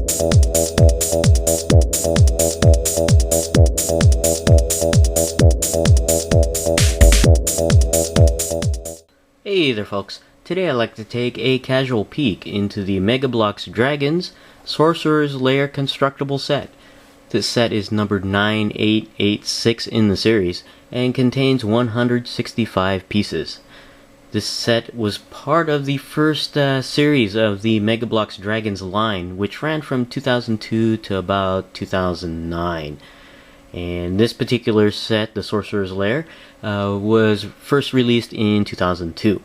Hey there folks, today I'd like to take a casual peek into the Megabloks Dragons Sorcerer's Lair constructible set. This set is numbered 9886 in the series and contains 165 pieces. This set was part of the first series of the Megabloks Dragons line, which ran from 2002 to about 2009. And this particular set, the Sorcerer's Lair, was first released in 2002.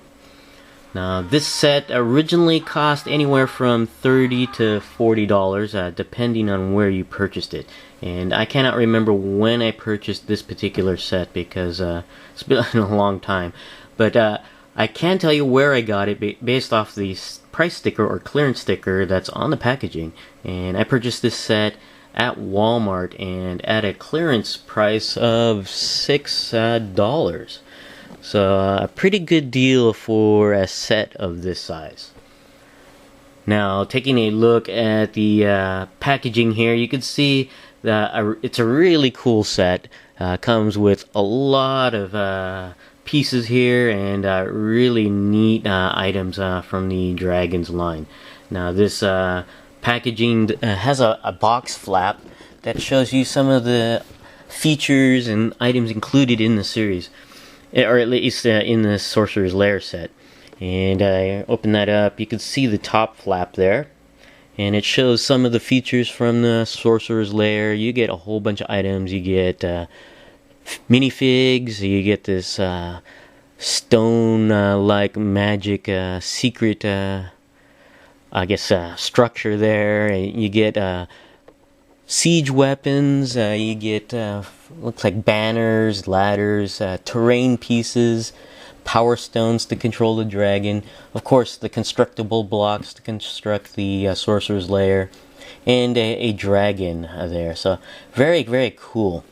Now, this set originally cost anywhere from $30 to $40, depending on where you purchased it. And I cannot remember when I purchased this particular set because it's been a long time. But I can tell you where I got it based off the price sticker or clearance sticker that's on the packaging. And I purchased this set at Walmart and at a clearance price of $6. So a pretty good deal for a set of this size. Now, taking a look at the packaging here, you can see that it's a really cool set. Comes with a lot of pieces here and really neat items from the Dragons line. Now, this packaging has a box flap that shows you some of the features and items included in the series, or at least in the Sorcerer's Lair set. And I open that up, you can see the top flap there, and it shows some of the features from the Sorcerer's Lair. You get a whole bunch of items. You get minifigs, you get this stone like magic secret structure there. You get siege weapons, you get looks like banners, ladders, terrain pieces, power stones to control the dragon, of course the constructible blocks to construct the Sorcerer's Lair, and a dragon there. So very, very cool.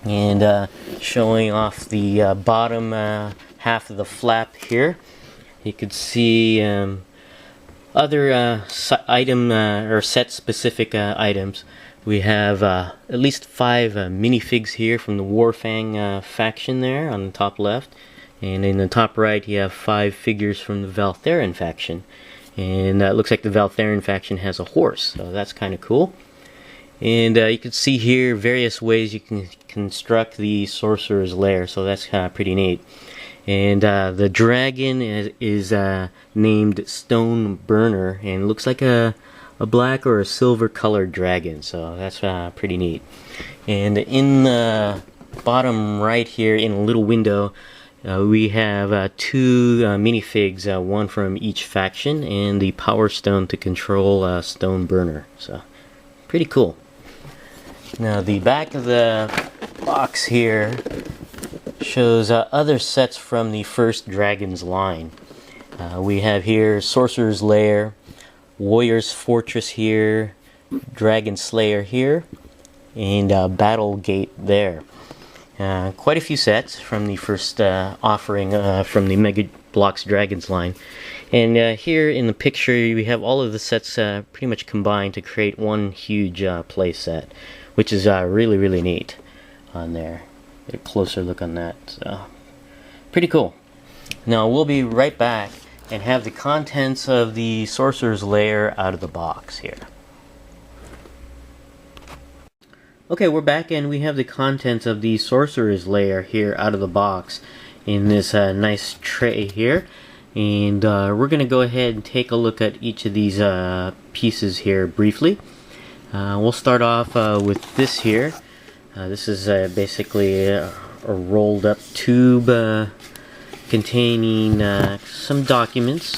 And showing off the bottom half of the flap here, you could see other item or set specific items. We have at least 5 minifigs here from the Warfang faction there on the top left, and in the top right you have 5 figures from the Valtheran faction, and it looks like the Valtheran faction has a horse, so that's kind of cool. And you can see here various ways you can construct the Sorcerer's Lair, so that's pretty neat. And the dragon is named Stone Burner, and looks like a black or a silver colored dragon, so that's pretty neat. And in the bottom right here, in a little window, we have 2 minifigs, one from each faction, and the power stone to control Stone Burner, so pretty cool. Now, the back of the box here shows other sets from the first Dragons line. We have here Sorcerer's Lair, Warrior's Fortress here, Dragon Slayer here, and Battle Gate there. Quite a few sets from the first offering from the Megabloks Dragons line. And here in the picture we have all of the sets pretty much combined to create one huge play set, which is really, really neat on there. Get a closer look on that. So, pretty cool. Now we'll be right back and have the contents of the Sorcerer's Lair out of the box here. Okay, we're back and we have the contents of the Sorcerer's Lair here out of the box in this nice tray here. And we're going to go ahead and take a look at each of these pieces here briefly. We'll start off with this here. This is basically a rolled up tube containing some documents.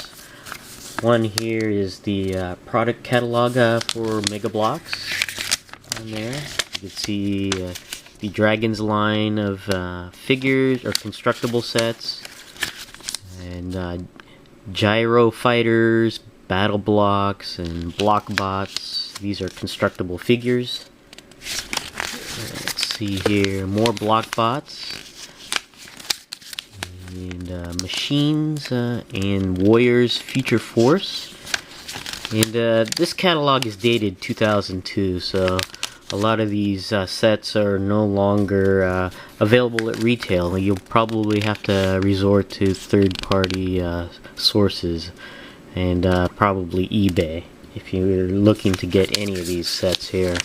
One here is the product catalog for Megabloks on there. You can see the Dragons line of figures or constructible sets, and gyro fighters, battle blocks, and block bots. These are constructible figures. Let's see here, more block bots, and machines, and Warriors Future Force. And this catalog is dated 2002, so a lot of these sets are no longer available at retail. You'll probably have to resort to third-party sources and probably eBay if you're looking to get any of these sets here.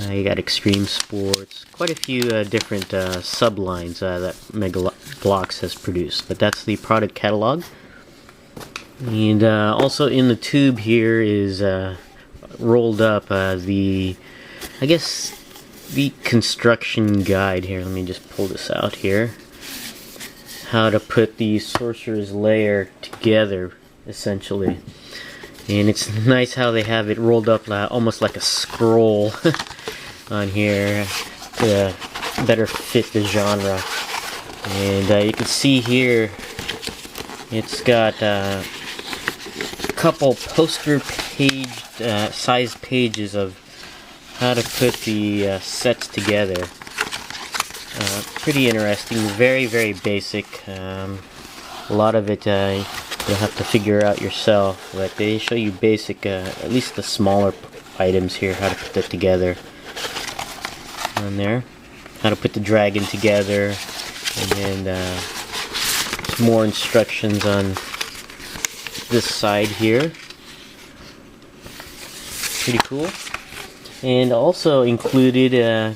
You got Extreme Sports, quite a few different sublines that Megabloks has produced, but that's the product catalog. And also in the tube here is rolled up the construction guide here. Let me just pull this out here. How to put the Sorcerer's Lair together, essentially. And it's nice how they have it rolled up almost like a scroll on here to better fit the genre. And you can see here it's got a couple poster page sized pages of how to put the sets together. Pretty interesting, very basic. A lot of it you'll have to figure out yourself, but they show you basic, at least the smaller items here, how to put that together. On there, how to put the dragon together, and then some more instructions on this side here. Pretty cool. And also included,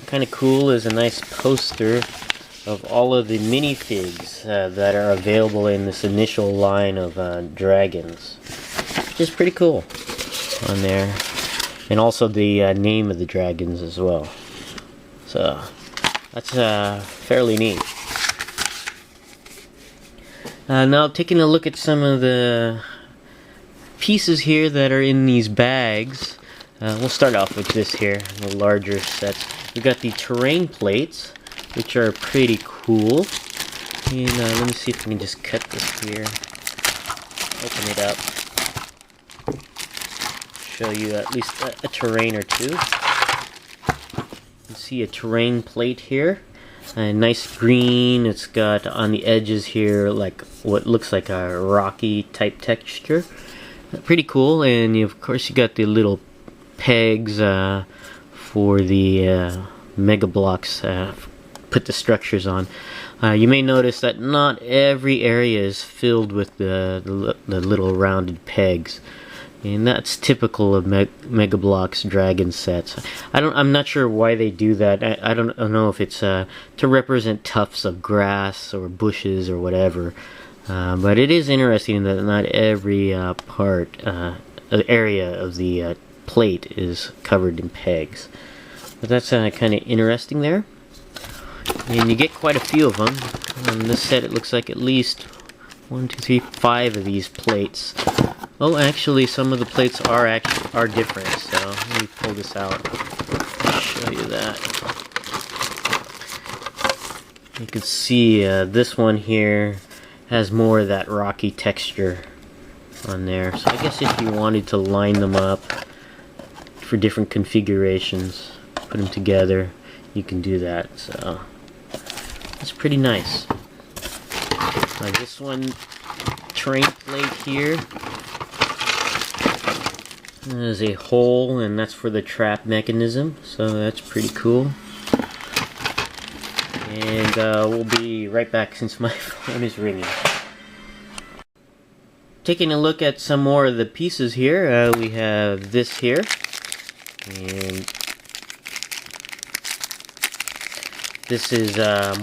kind of cool, is a nice poster of all of the minifigs that are available in this initial line of dragons, which is pretty cool on there. And also the name of the dragons as well. So that's fairly neat. Now taking a look at some of the pieces here that are in these bags. We'll start off with this here, the larger sets. We've got the terrain plates, which are pretty cool. And let me see if I can just cut this here. Open it up. Show you at least a terrain or two. You can see a terrain plate here. A nice green. It's got on the edges here like what looks like a rocky type texture. Pretty cool. And of course you got the little pegs for the Megabloks put the structures on. You may notice that not every area is filled with the little rounded pegs, and that's typical of Megabloks Dragon sets. I'm not sure why they do that. I don't know if it's to represent tufts of grass or bushes or whatever. But it is interesting that not every area of the plate is covered in pegs. But that's kind of interesting there. And you get quite a few of them. On this set it looks like at least 1, 2, 3, 5 of these plates. Oh, actually some of the plates are different, so let me pull this out. I'll show you that. You can see this one here has more of that rocky texture on there. So I guess if you wanted to line them up for different configurations, put them together, you can do that. So that's pretty nice. This one, terrain plate here, there's a hole, and that's for the trap mechanism, so that's pretty cool. And we'll be right back since my phone is ringing. Taking a look at some more of the pieces here, we have this here, and this is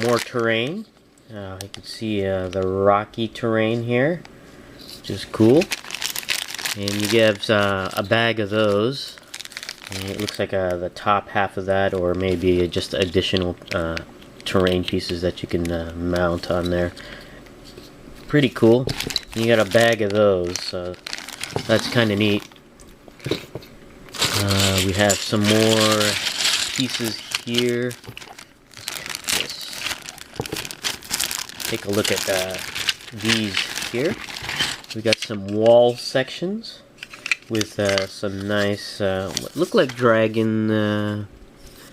more terrain. You can see the rocky terrain here, which is cool. And you get a bag of those. And it looks like the top half of that, or maybe just additional terrain pieces that you can mount on there. Pretty cool. And you got a bag of those, so that's kind of neat. We have some more pieces here. Take a look at these here. We got some wall sections with some nice what look like dragon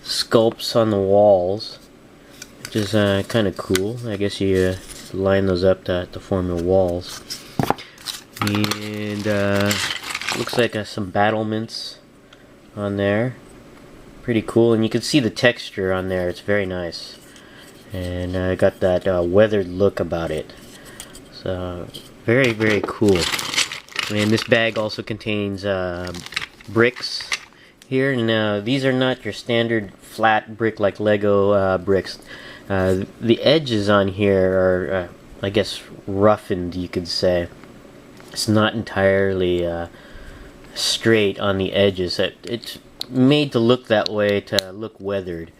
sculpts on the walls, which is kind of cool. I guess you line those up to form the walls. And Looks like some battlements on there. Pretty cool, and you can see the texture on there. It's very nice, and got that weathered look about it. So very, very cool. And this bag also contains bricks here. Now these are not your standard flat brick like Lego bricks. The edges on here are, I guess, roughened, you could say. It's not entirely straight on the edges. It's made to look that way, to look weathered,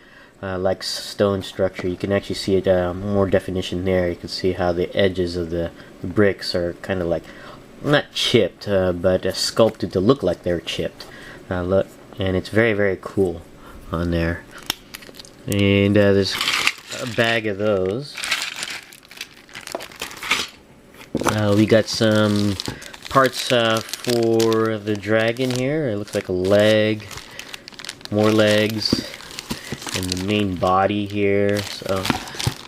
like stone structure. You can actually see it more definition there. You can see how the edges of the bricks are kind of like, not chipped, but sculpted to look like they're chipped. Look, and it's very, very cool on there. And there's a bag of those. We got some parts for the dragon here. It looks like a leg, more legs, and the main body here. So a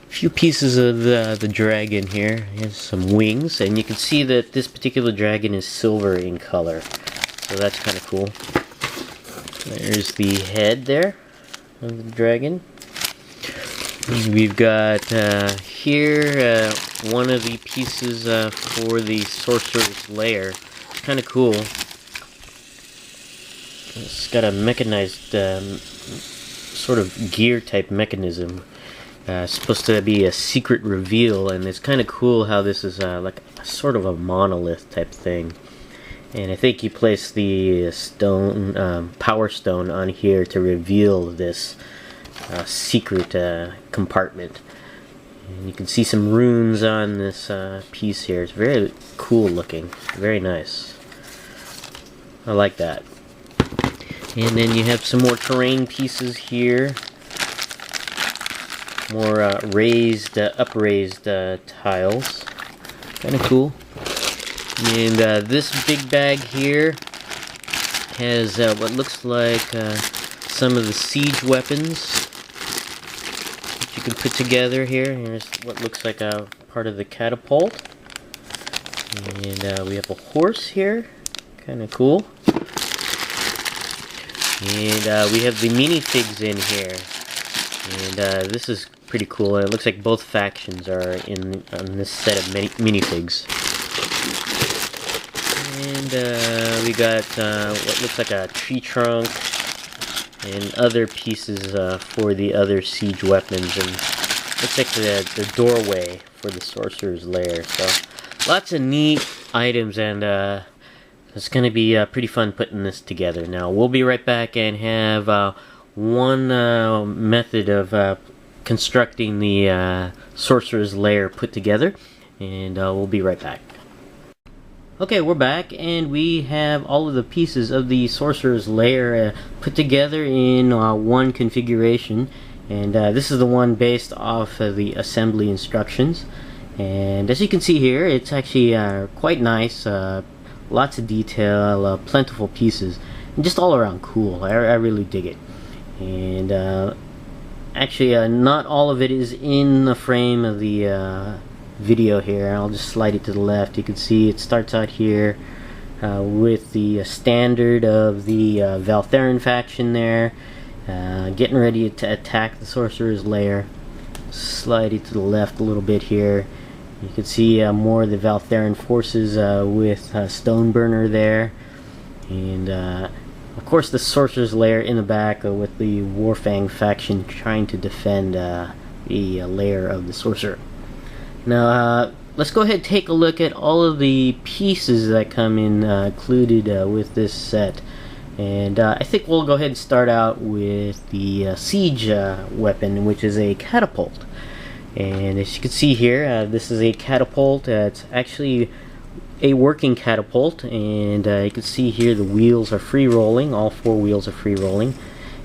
few pieces of the dragon here. Here's some wings, and you can see that this particular dragon is silver in color. So that's kind of cool. There's the head there of the dragon. We've got here one of the pieces for the Sorcerer's Lair. Kind of cool. It's got a mechanized sort of gear type mechanism. Supposed to be a secret reveal, and it's kind of cool how this is like a sort of a monolith type thing. And I think you place the stone, power stone on here to reveal this secret compartment. And you can see some runes on this piece here. It's very cool looking, very nice. I like that. And then you have some more terrain pieces here. More upraised tiles. Kind of cool. And this big bag here has what looks like some of the siege weapons that you can put together here. Here's what looks like a part of the catapult. And we have a horse here. Kind of cool. And we have the minifigs in here. And this is pretty cool. It looks like both factions are on this set of minifigs. And we got what looks like a tree trunk and other pieces for the other siege weapons, and looks like the doorway for the Sorcerer's Lair. So lots of neat items, and it's going to be pretty fun putting this together. Now we'll be right back and have one method of constructing the Sorcerer's Lair put together, and we'll be right back. Okay, we're back, and we have all of the pieces of the Sorcerer's Lair put together in one configuration. And this is the one based off of the assembly instructions. And as you can see here, it's actually quite nice. Lots of detail, plentiful pieces, and just all around cool. I really dig it. And actually, not all of it is in the frame of the video here. I'll just slide it to the left. You can see it starts out here with the standard of the Valtheran faction there, getting ready to attack the Sorcerer's Lair. Slide it to the left a little bit here. You can see more of the Valtheran forces with Stoneburner there, and of course the Sorcerer's Lair in the back with the Warfang faction trying to defend the lair of the Sorcerer. Now let's go ahead and take a look at all of the pieces that come in included with this set. And I think we'll go ahead and start out with the siege weapon, which is a catapult. And as you can see here, this is a catapult. It's actually a working catapult, and you can see here the wheels are free rolling. All four wheels are free rolling.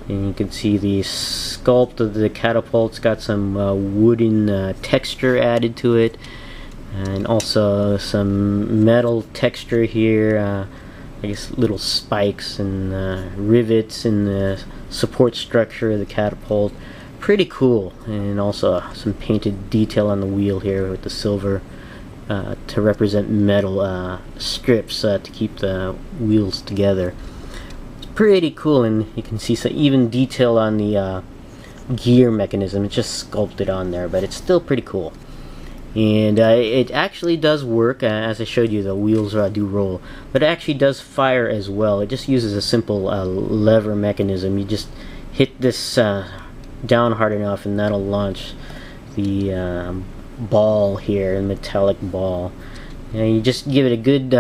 And you can see the sculpt of the catapult's got some wooden texture added to it, and also some metal texture here. I guess little spikes and rivets in the support structure of the catapult. Pretty cool. And also some painted detail on the wheel here with the silver to represent metal strips to keep the wheels together. It's pretty cool, and you can see some even detail on the gear mechanism. It's just sculpted on there, but it's still pretty cool. And it actually does work. As I showed you, the wheels do roll, but it actually does fire as well. It just uses a simple lever mechanism. You just hit this down hard enough, and that'll launch the ball here, a metallic ball. And you just give it a good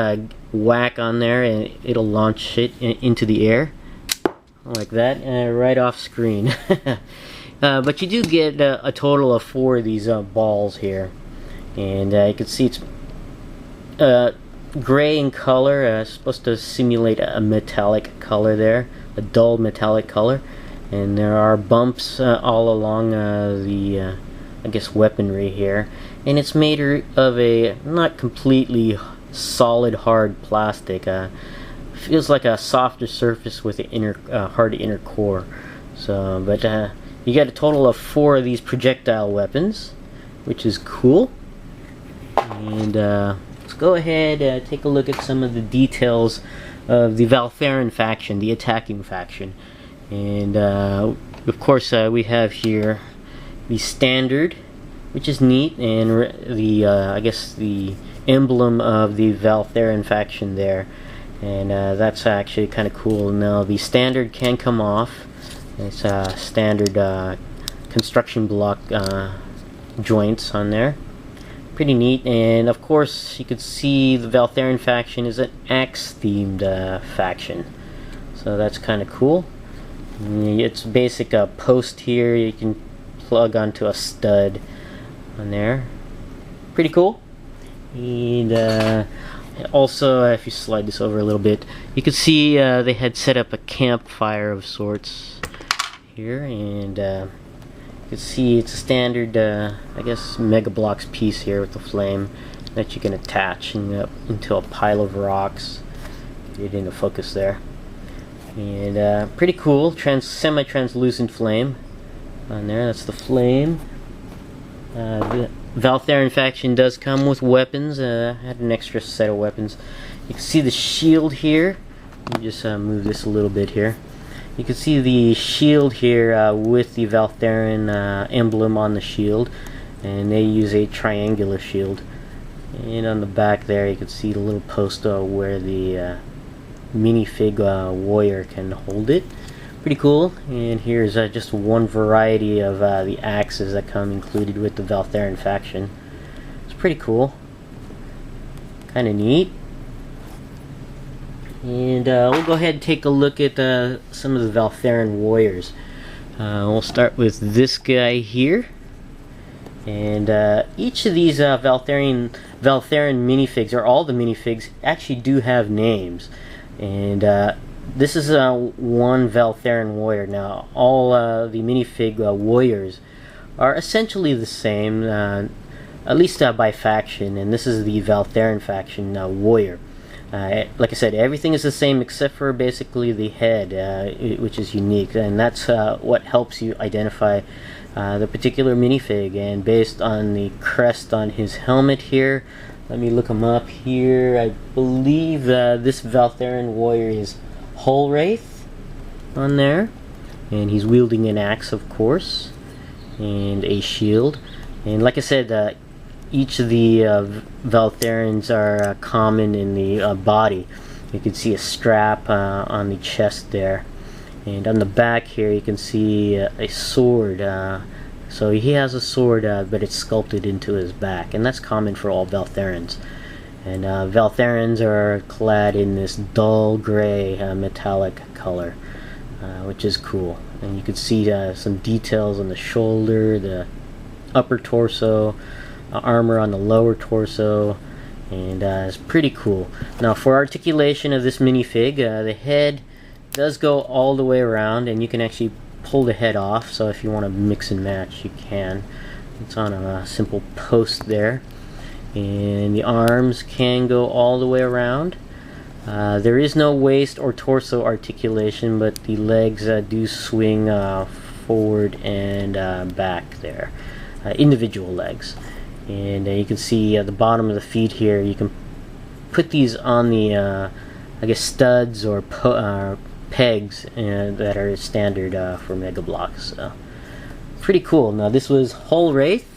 whack on there, and it'll launch it into the air like that, right off screen. But you do get a total of 4 of these balls here. And you can see it's gray in color, supposed to simulate a metallic color there, a dull metallic color. And there are bumps all along the, I guess, weaponry here. And it's made of a not completely solid, hard plastic. Feels like a softer surface with an hard inner core. So, but you got a total of 4 of these projectile weapons, which is cool. And let's go ahead take a look at some of the details of the Valtheran faction, the attacking faction. And of course we have here the standard, which is neat, and the I guess the emblem of the Valtheran faction there. And that's actually kind of cool. Now the standard can come off. It's standard construction block joints on there. Pretty neat. And of course you could see the Valtheran faction is an axe themed faction, so that's kind of cool. It's basic post here you can plug onto a stud on there. Pretty cool. And also, if you slide this over a little bit, you can see they had set up a campfire of sorts here, and you can see it's a standard, I guess, Megabloks piece here with the flame that you can attach into a pile of rocks. Get it into focus there. And pretty cool, semi-translucent flame on there. That's the flame. The Valtheran faction does come with weapons. Had an extra set of weapons. You can see the shield here. Let me just move this a little bit here. You can see the shield here with the Valtheran emblem on the shield, and they use a triangular shield. And on the back there you can see the little post where the minifig warrior can hold it. Pretty cool. And here's just one variety of the axes that come included with the Valtheran faction. It's pretty cool. Kind of neat. And we'll go ahead and take a look at some of the Valtheran warriors. We'll start with this guy here. And each of these Valtheran minifigs, or all the minifigs, actually do have names. And this is one Valtheran warrior. Now, all the minifig warriors are essentially the same, at least by faction, and this is the Valtheran faction warrior. Like I said, everything is the same except for basically the head, which is unique, and that's what helps you identify the particular minifig. And based on the crest on his helmet here, let me look him up here. I believe this Valtheran warrior is Hull Wraith on there, and he's wielding an axe, of course, and a shield. And like I said, each of the Valtherans are common in the body. You can see a strap on the chest there, and on the back here you can see a sword. So he has a sword, but it's sculpted into his back, and that's common for all Valtherans. And Valtherans are clad in this dull gray metallic color, which is cool. And you can see some details on the shoulder, the upper torso, armor on the lower torso, and it's pretty cool. Now, for articulation of this minifig, the head does go all the way around, and you can actually pull the head off, so if you want to mix and match, you can. It's on a simple post there. And the arms can go all the way around. There is no waist or torso articulation, but the legs do swing forward and back there. Individual legs. and you can see the bottom of the feet here. You can put these on the I guess studs or pegs that are standard for Megabloks. So pretty cool. Now this was Hull Wraith,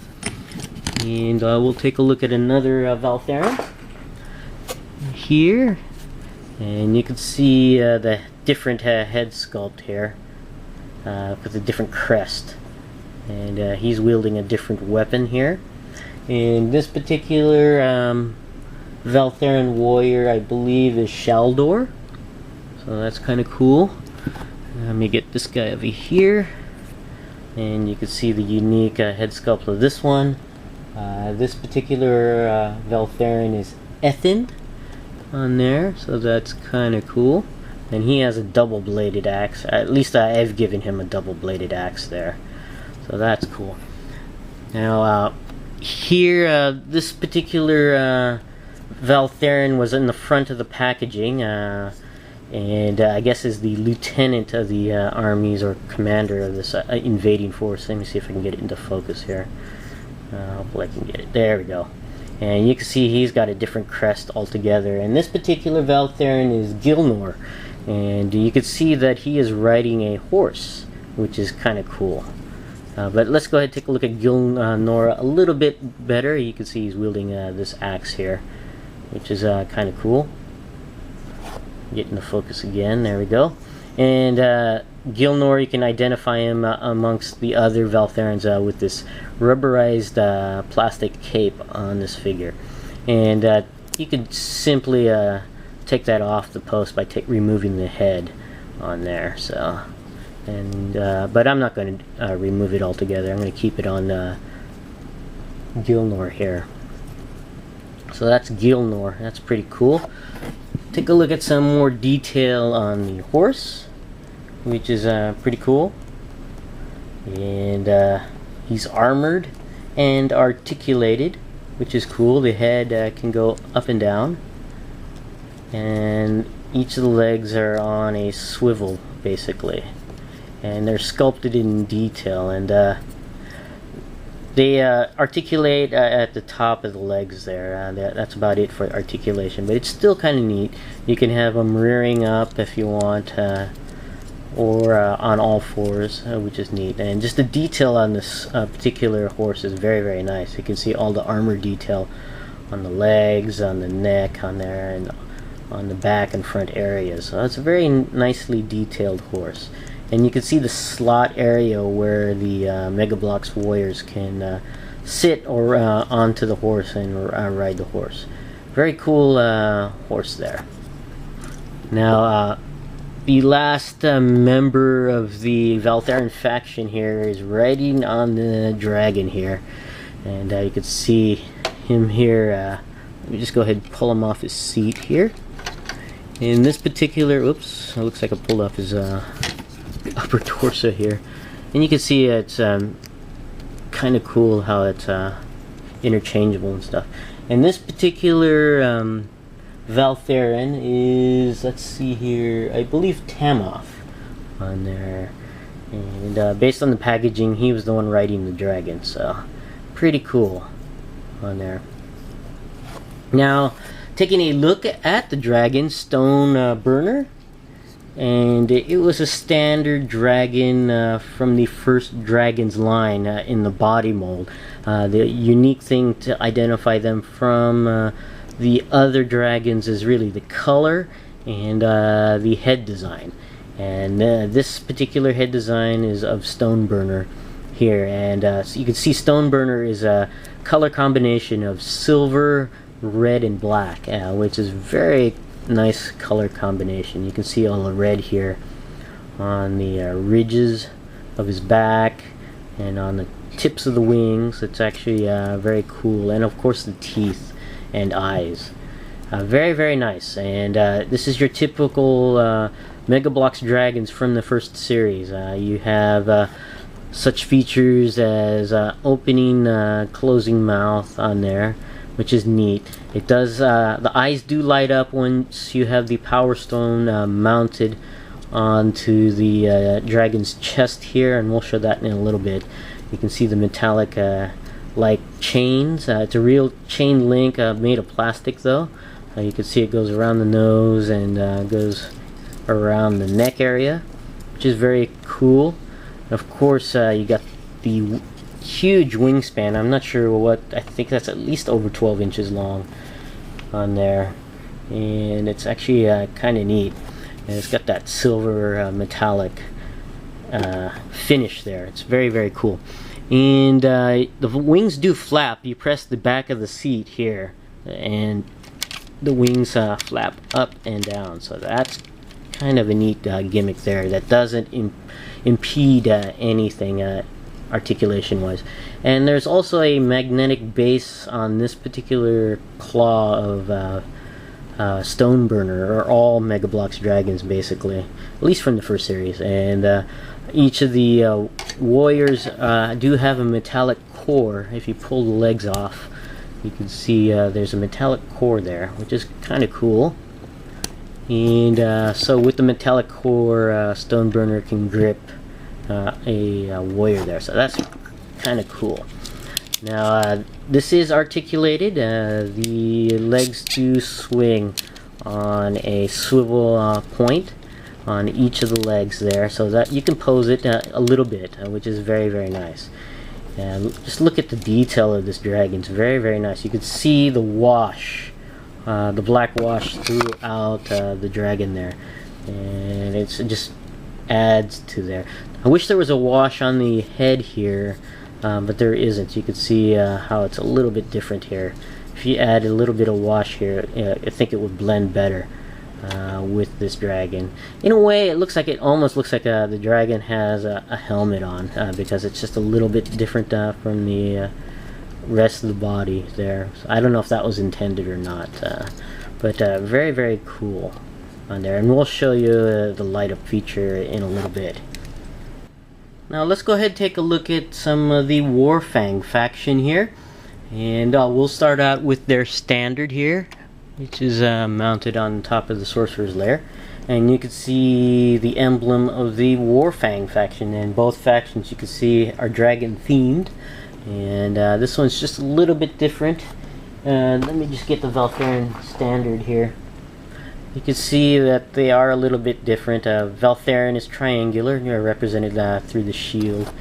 and we'll take a look at another Valtheran here, and you can see the different head sculpt here with a different crest, and he's wielding a different weapon here. And this particular Valtheran warrior, I believe, is Shaldor, so that's kind of cool. Let me get this guy over here, and you can see the unique head sculpt of this one. This particular Valtheran is Ethin on there, so that's kind of cool. And he has a double-bladed axe. At least I've given him a double-bladed axe there, so that's cool. Now here, this particular Valtheran was in the front of the packaging, and I guess is the lieutenant of the armies or commander of this invading force. Let me see if I can get it into focus here. Hopefully I can get it. There we go. And you can see he's got a different crest altogether. And this particular Valtheran is Gilnor, and you can see that he is riding a horse, which is kind of cool. But let's go ahead and take a look at Gilnor a little bit better. You can see he's wielding this axe here, which is kind of cool. Getting the focus again. There we go. And Gilnor, you can identify him amongst the other Valtherans with this rubberized plastic cape on this figure. And you could simply take that off the post by removing the head on there. So, and but I'm not going to remove it altogether. I'm going to keep it on Gilnor here. So that's Gilnor. That's pretty cool. Take a look at some more detail on the horse, which is pretty cool. And he's armored and articulated, which is cool. The head can go up and down, and each of the legs are on a swivel basically, and they're sculpted in detail, and they articulate at the top of the legs there. That's about it for articulation, but it's still kind of neat. You can have them rearing up if you want, or on all fours, which is neat. And just the detail on this particular horse is very, very nice. You can see all the armor detail on the legs, on the neck, on there, and on the back and front areas. So it's a very nicely detailed horse. And you can see the slot area where the Megabloks warriors can sit or onto the horse and ride the horse. Very cool horse there. Now, the last member of the Valtheran faction here is riding on the dragon here. And you can see him here. Let me just go ahead and pull him off his seat here. In this particular, oops, it looks like I pulled off his upper torso here, and you can see it's kind of cool how it's interchangeable and stuff. And this particular Valtheran is, let's see here, I believe Tamoth on there, and based on the packaging, he was the one riding the dragon, so pretty cool on there. Now, taking a look at the dragon, Stone Burner. And it was a standard dragon from the first Dragons line in the body mold. The unique thing to identify them from the other dragons is really the color and the head design. And this particular head design is of Stoneburner here. And so you can see Stoneburner is a color combination of silver, red, and black, which is very nice color combination. You can see all the red here on the ridges of his back and on the tips of the wings. It's actually very cool, and of course the teeth and eyes. Very, very nice. And this is your typical Megabloks Dragons from the first series. You have such features as opening, closing mouth on there, which is neat. It does, the eyes do light up once you have the Power Stone mounted onto the dragon's chest here, and we'll show that in a little bit. You can see the metallic like chains. It's a real chain link made of plastic though. You can see it goes around the nose and goes around the neck area, which is very cool. And of course, you got the huge wingspan. I'm not sure what, I think that's at least over 12 inches long on there. And it's actually kind of neat. And it's got that silver metallic finish there. It's very, very cool. And the wings do flap. You press the back of the seat here, and the wings flap up and down. So that's kind of a neat gimmick there that doesn't impede anything articulation wise. And there's also a magnetic base on this particular claw of Stoneburner, or all Megabloks Dragons basically, at least from the first series. And each of the warriors do have a metallic core. If you pull the legs off, you can see there's a metallic core there, which is kind of cool. And so with the metallic core, Stoneburner can grip a warrior there, so that's kind of cool. Now this is articulated. The legs do swing on a swivel point on each of the legs there, so that you can pose it a little bit, which is very, very nice. And just look at the detail of this dragon. It's very, very nice. You can see the wash, the black wash throughout the dragon there, and it just adds to there. I wish there was a wash on the head here, but there isn't. You can see how it's a little bit different here. If you add a little bit of wash here, I think it would blend better with this dragon. In a way, it looks like, it almost looks like the dragon has a helmet on, because it's just a little bit different from the rest of the body there. So I don't know if that was intended or not, but very, very cool on there. And we'll show you the light up feature in a little bit. Now let's go ahead and take a look at some of the Warfang faction here, and we'll start out with their standard here, which is mounted on top of the Sorcerer's Lair. And you can see the emblem of the Warfang faction, and both factions you can see are dragon themed. And this one's just a little bit different. Let me just get the Valtheran standard here. You can see that they are a little bit different. Valtheran is triangular, represented through the shield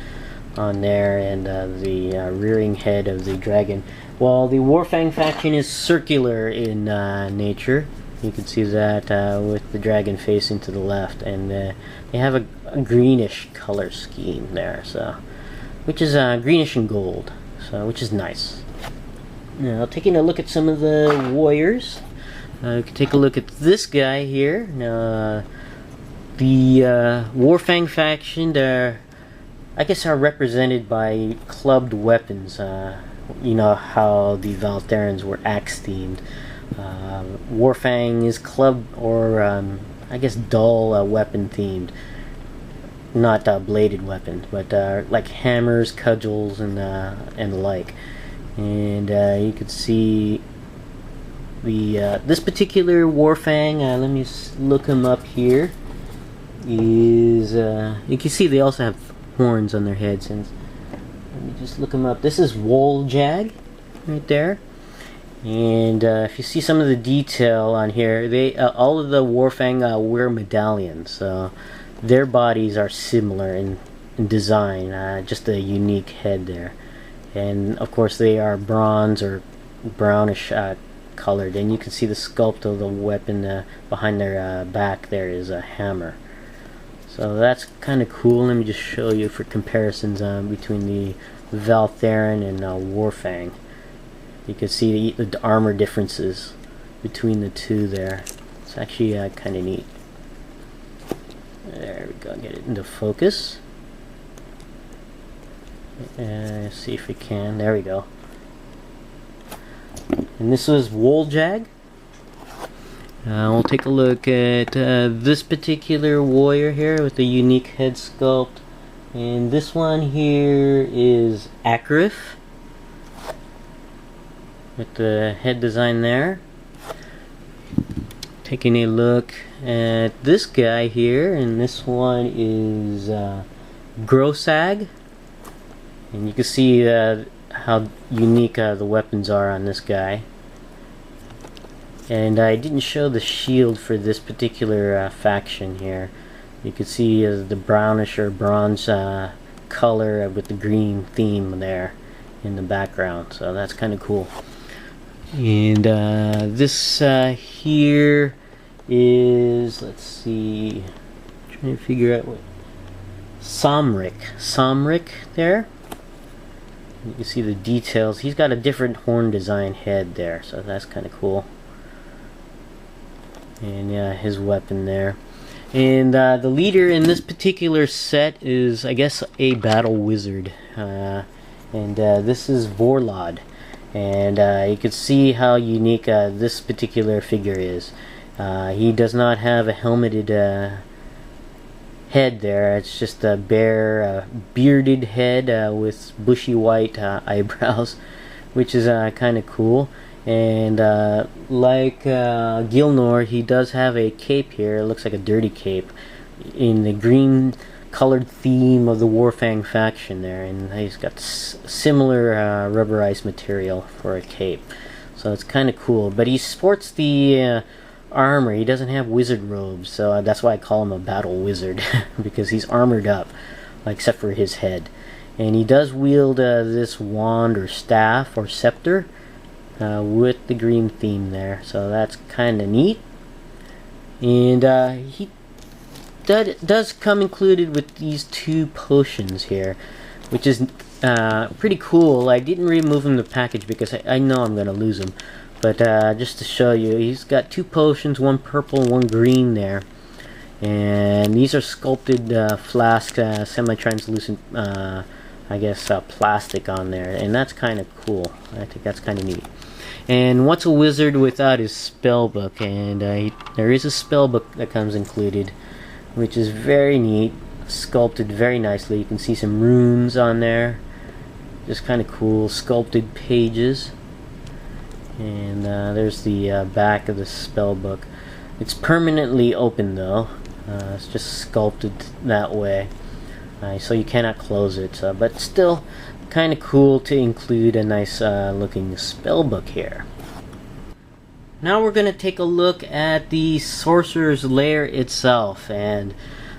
on there, and the rearing head of the dragon. While the Warfang faction is circular in nature. You can see that with the dragon facing to the left, and they have a greenish color scheme there, so which is greenish and gold, so which is nice. Now, taking a look at some of the warriors. You can take a look at this guy here. Now, the Warfang faction, I guess, are represented by clubbed weapons. You know how the Valtherans were axe themed. Warfang is club, or I guess dull weapon themed. Not bladed weapons, but like hammers, cudgels, and the like. And you can see the this particular Warfang. Let me look him up here. Is you can see they also have horns on their heads, and let me just look him up. This is Woljag right there. And if you see some of the detail on here, they all of the Warfang wear medallions, so their bodies are similar in design, just a unique head there. And of course they are bronze or brownish colored, and you can see the sculpt of the weapon behind their back there is a hammer. So that's kind of cool. Let me just show you for comparisons between the Valtheran and Warfang. You can see the armor differences between the two there. It's actually kind of neat. There we go, get it into focus. See if we can. There we go. And this was Woljag. We'll take a look at this particular warrior here with the unique head sculpt. And this one here is Akrif, with the head design there. Taking a look at this guy here, and this one is Grosag. And you can see how unique the weapons are on this guy. And I didn't show the shield for this particular faction here. You can see the brownish or bronze color with the green theme there in the background, so that's kind of cool. And this here is, let's see, trying to figure out what, Somric there. You can see the details. He's got a different horn design head there, so that's kind of cool. And yeah, his weapon there. And the leader in this particular set is, I guess, a battle wizard. And this is Vorlod. And you can see how unique this particular figure is. He does not have a helmeted head there. It's just a bare bearded head with bushy white eyebrows, which is kind of cool. And like Gilnor, he does have a cape here. It looks like a dirty cape in the green colored theme of the Warfang faction there, and he's got similar rubberized material for a cape, so it's kind of cool. But he sports the armor. He doesn't have wizard robes, so that's why I call him a battle wizard because he's armored up, except for his head. And he does wield this wand or staff or scepter with the green theme there, so that's kind of neat. And he does come included with these 2 potions here, which is pretty cool. I didn't remove them in the package because I know I'm gonna lose them, but just to show you, he's got 2 potions, one purple and one green there. And these are sculpted flask, semi-translucent I guess plastic on there, and that's kind of cool. I think that's kind of neat. And what's a wizard without his spellbook? And there is a spellbook that comes included, which is very neat, sculpted very nicely. You can see some runes on there, just kind of cool, sculpted pages. And there's the back of the spellbook. It's permanently open though. It's just sculpted that way, so you cannot close it. But still, kind of cool to include a nice looking spellbook here. Now we're going to take a look at the Sorcerer's Lair itself, and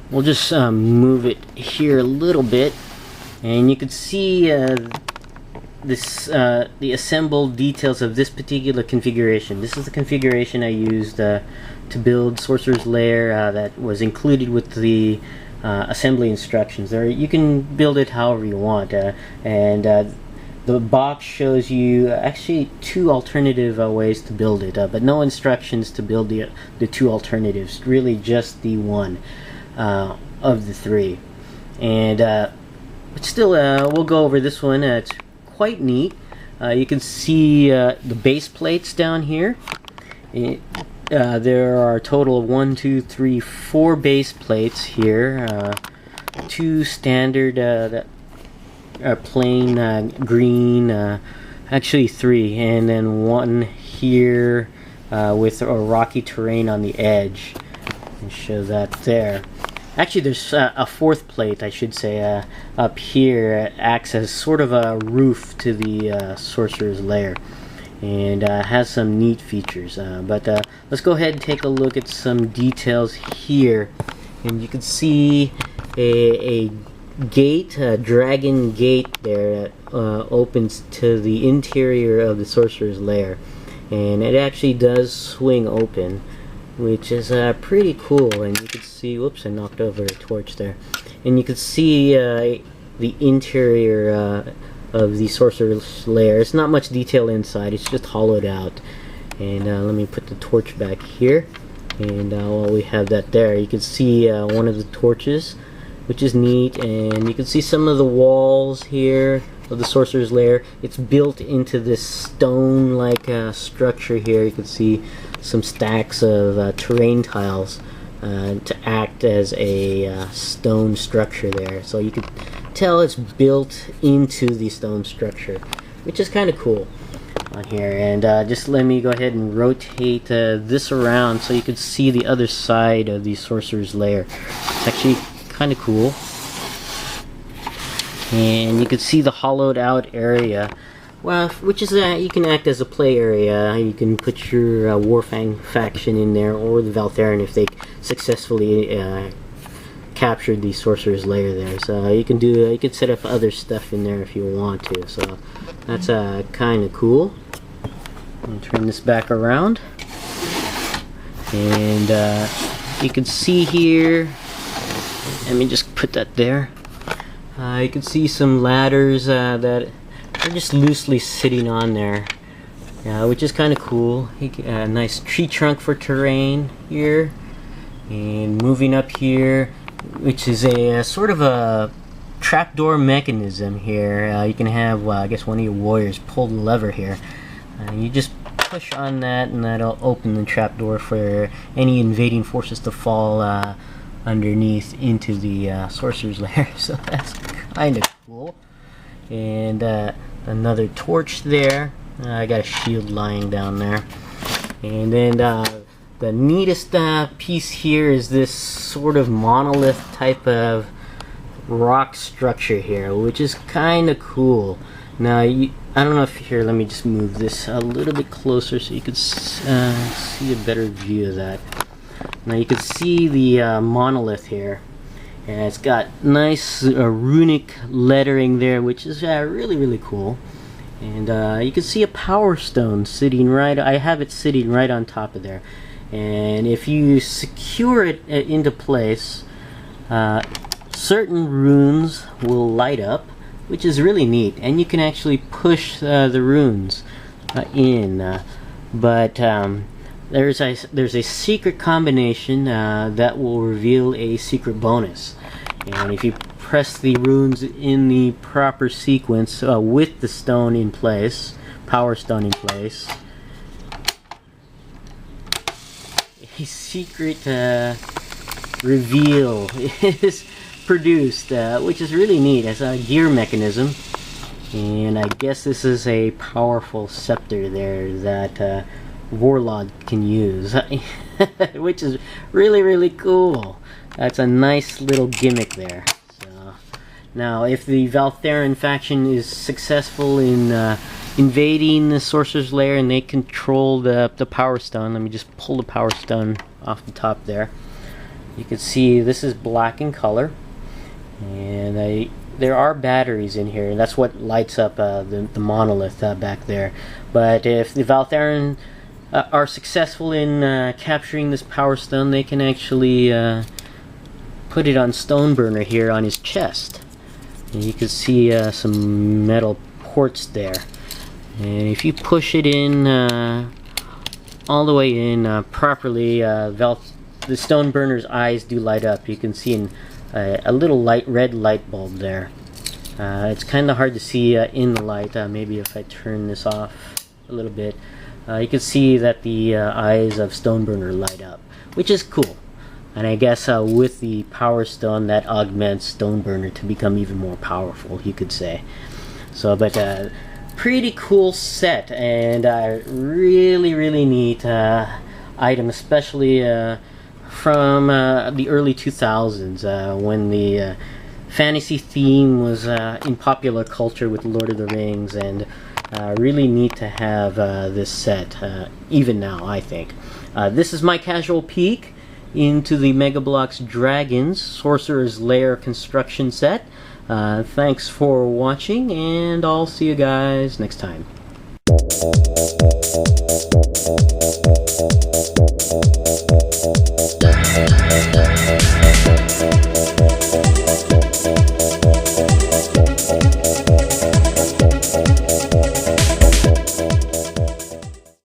we'll just move it here a little bit, and you can see the assembled details of this particular configuration. This is the configuration I used to build Sorcerer's Lair that was included with the assembly instructions. There, you can build it however you want, and the box shows you actually 2 alternative ways to build it, but no instructions to build the 2 alternatives. Really, just the one of the 3. And but still, we'll go over this one. It's quite neat. You can see the base plates down here. There are a total of 1, 2, 3, 4 base plates here. 2 standard that are plain green, actually 3, and then 1 here with a rocky terrain on the edge. And show that there. Actually, there's a 4th plate, I should say, up here. It acts as sort of a roof to the Sorcerer's Lair, and has some neat features. But let's go ahead and take a look at some details here. And you can see a gate, a dragon gate there that opens to the interior of the Sorcerer's Lair, and it actually does swing open, which is pretty cool. And you can see, whoops, I knocked over a torch there, and you can see the interior of the Sorcerer's Lair. It's not much detail inside, it's just hollowed out. And let me put the torch back here, and while we have that there, you can see one of the torches, which is neat. And you can see some of the walls here of the Sorcerer's Lair. It's built into this stone-like structure here. You can see some stacks of terrain tiles to act as a stone structure there. So you can tell it's built into the stone structure, which is kind of cool on here. And just let me go ahead and rotate this around so you can see the other side of the Sorcerer's Lair. It's actually kind of cool. And you can see the hollowed out area Well, which is you can act as a play area. You can put your Warfang faction in there, or the Valtheran if they successfully captured the Sorcerer's Lair there. So you can do, you can set up other stuff in there if you want to. So that's kind of cool. I'll turn this back around, and you can see here. Let me just put that there. You can see some ladders that are just loosely sitting on there, which is kind of cool. A nice tree trunk for terrain here, and moving up here, which is a sort of a trapdoor mechanism here. You can have, I guess, one of your warriors pull the lever here. You just push on that, and that'll open the trapdoor for any invading forces to fall underneath into the Sorcerer's Lair. So that's kind of cool. And another torch there. I got a shield lying down there. And then the neatest piece here is this sort of monolith type of rock structure here, which is kind of cool. Now, I don't know if here, let me just move this a little bit closer so you can see a better view of that. Now you can see the monolith here, and it's got nice runic lettering there, which is really, really cool. And you can see a power stone sitting right, I have it sitting right on top of there. And if you secure it into place, certain runes will light up, which is really neat, and you can actually push the runes in. But there's a secret combination that will reveal a secret bonus. And if you press the runes in the proper sequence with the stone in place, power stone in place, a secret reveal is produced, which is really neat. It's a gear mechanism, and I guess this is a powerful scepter there that Warlord can use, which is really, really cool. That's a nice little gimmick there. So now, if the Valtheran faction is successful in invading the Sorcerer's Lair and they control the Power Stone, let me just pull the Power Stone off the top there. You can see this is black in color, and there are batteries in here, and that's what lights up the monolith back there. But if the Valtheran are successful in capturing this Power Stone, they can actually put it on Stoneburner here on his chest. And you can see some metal ports there. And if you push it in all the way in properly, the Stoneburner's eyes do light up. You can see a little red light bulb there. It's kind of hard to see in the light. Maybe if I turn this off a little bit, you can see that the eyes of Stoneburner light up, which is cool. And I guess with the Power Stone, that augments Stoneburner to become even more powerful, you could say. So, but pretty cool set, and really, really neat item, especially from the early 2000s when the fantasy theme was in popular culture with Lord of the Rings, and really neat to have this set even now, I think. This is my casual peek into the Megabloks Dragons Sorcerer's Lair construction set. Thanks for watching, and I'll see you guys next time.